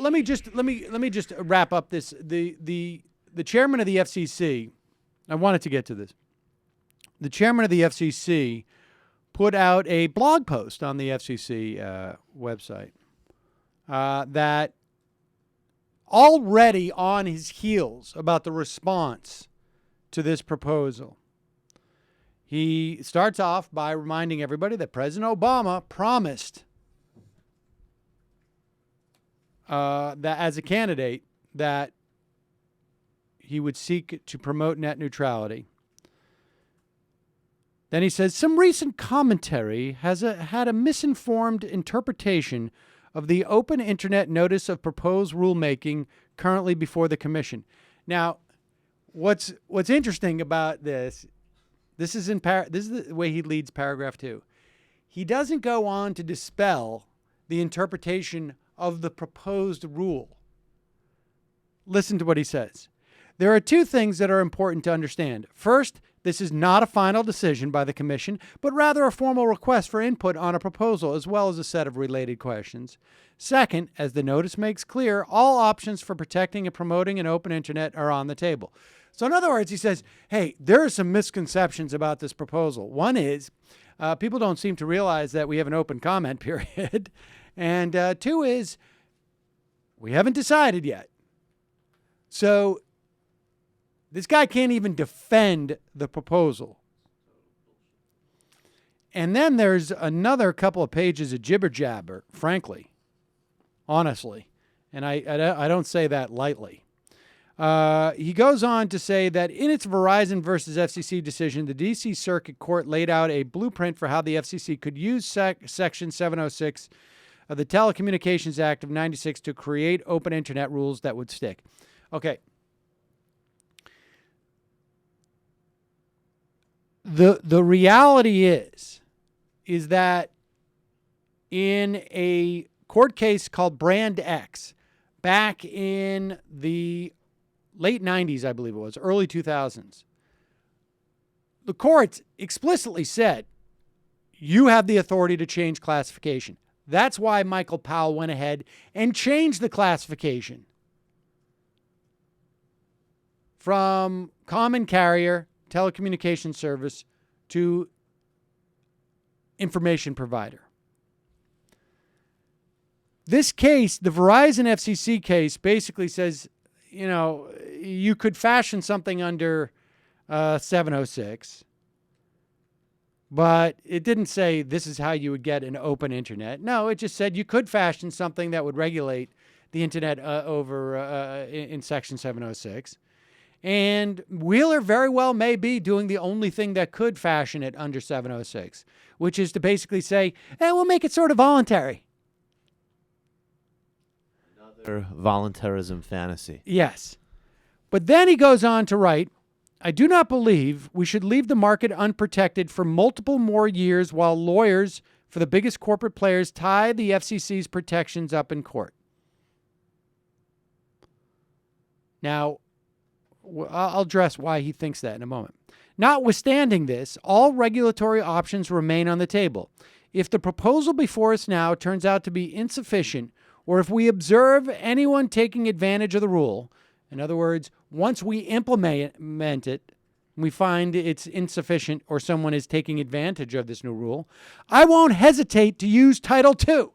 let me just wrap up this. The chairman of the FCC, I wanted to get to this. The chairman of the FCC put out a blog post on the FCC website that already on his heels about the response to this proposal. He starts off by reminding everybody that President Obama promised that as a candidate that he would seek to promote net neutrality. Then he says, some recent commentary has had a misinformed interpretation of the open internet notice of proposed rulemaking currently before the commission. Now, what's interesting about this is the way he leads paragraph 2. He doesn't go on to dispel the interpretation of the proposed rule. Listen to what he says. There are two things that are important to understand. First, this is not a final decision by the commission, but rather a formal request for input on a proposal as well as a set of related questions. Second, as the notice makes clear, all options for protecting and promoting an open internet are on the table. So in other words, he says, hey, there are some misconceptions about this proposal. One is people don't seem to realize that we have an open comment period. And two is we haven't decided yet. So this guy can't even defend the proposal. And then there's another couple of pages of jibber jabber, frankly, honestly. And I don't say that lightly. He goes on to say that in its Verizon versus FCC decision, the D.C. Circuit Court laid out a blueprint for how the FCC could use Section 706 of the Telecommunications Act of 96 to create open internet rules that would stick. Okay. The reality is that in a court case called Brand X, back in the late 90s, I believe it was, early 2000s, the courts explicitly said, you have the authority to change classification. That's why Michael Powell went ahead and changed the classification from common carrier telecommunication service to information provider. This case, the Verizon FCC case, basically says, you could fashion something under 706, but it didn't say this is how you would get an open internet. No, it just said you could fashion something that would regulate the internet in Section 706. And Wheeler very well may be doing the only thing that could fashion it under 706, which is to basically say, hey, we'll make it sort of voluntary. Another voluntarism fantasy. Yes. But then he goes on to write, I do not believe we should leave the market unprotected for multiple more years while lawyers for the biggest corporate players tie the FCC's protections up in court. Now, I'll address why he thinks that in a moment. Notwithstanding this, all regulatory options remain on the table. If the proposal before us now turns out to be insufficient, or if we observe anyone taking advantage of the rule, in other words, once we implement it, we find it's insufficient or someone is taking advantage of this new rule, I won't hesitate to use Title II.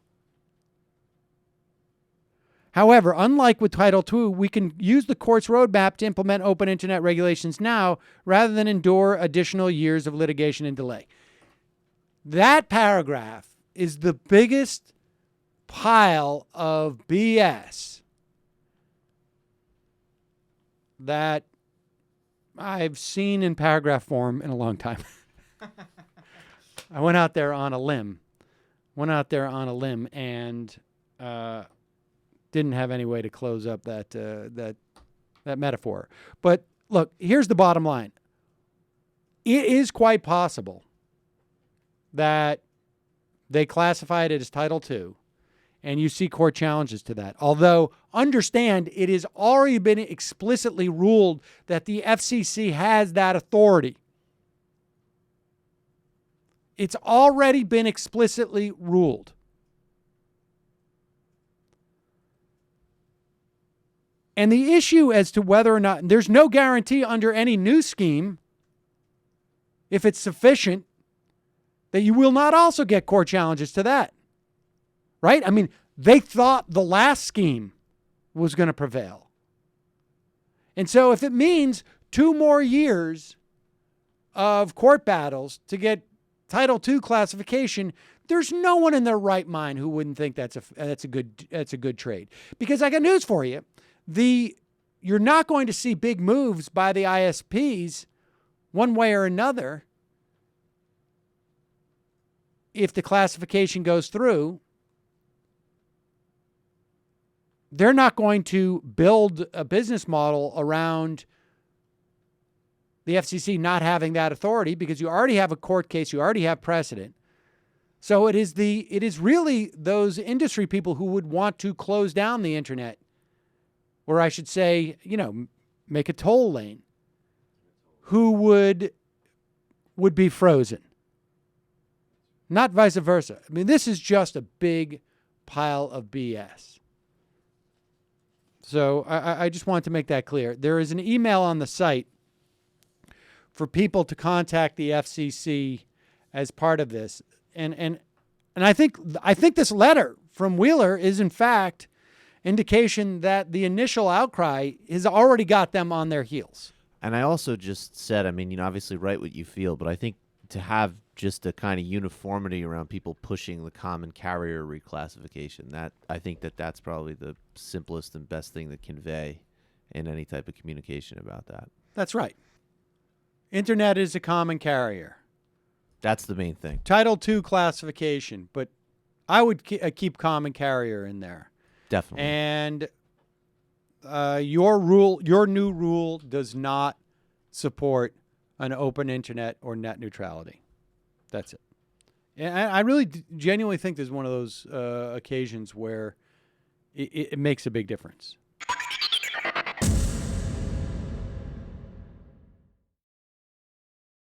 However, unlike with Title II, we can use the court's roadmap to implement open internet regulations now rather than endure additional years of litigation and delay. That paragraph is the biggest pile of BS that I've seen in paragraph form in a long time. I went out there on a limb and didn't have any way to close up that metaphor. But look, here's the bottom line. It is quite possible that they classified it as Title II, and you see court challenges to that. Although, understand, it has already been explicitly ruled that the FCC has that authority. It's already been explicitly ruled. And the issue as to whether or not, there's no guarantee under any new scheme, if it's sufficient, that you will not also get court challenges to that. Right? I mean, they thought the last scheme was going to prevail. And so if it means 2 more years of court battles to get Title II classification, there's no one in their right mind who wouldn't think that's a good trade. Because I got news for you. You're not going to see big moves by the ISPs one way or another if the classification goes through. They're not going to build a business model around the FCC not having that authority, because you already have a court case, you already have precedent. So it is really those industry people who would want to close down the internet, or I should say, make a toll lane, who would be frozen. Not vice versa. I mean, this is just a big pile of BS. So I just wanted to make that clear. There is an email on the site for people to contact the FCC as part of this. And I think this letter from Wheeler is in fact indication that the initial outcry has already got them on their heels. And I also just said, obviously write what you feel, but I think to have just a kind of uniformity around people pushing the common carrier reclassification, I think that's probably the simplest and best thing to convey in any type of communication about that. That's right. Internet is a common carrier. That's the main thing. Title II classification, but I would keep common carrier in there. Definitely. And your new rule does not support an open internet or net neutrality. That's it. And I really genuinely think this is one of those occasions where it makes a big difference.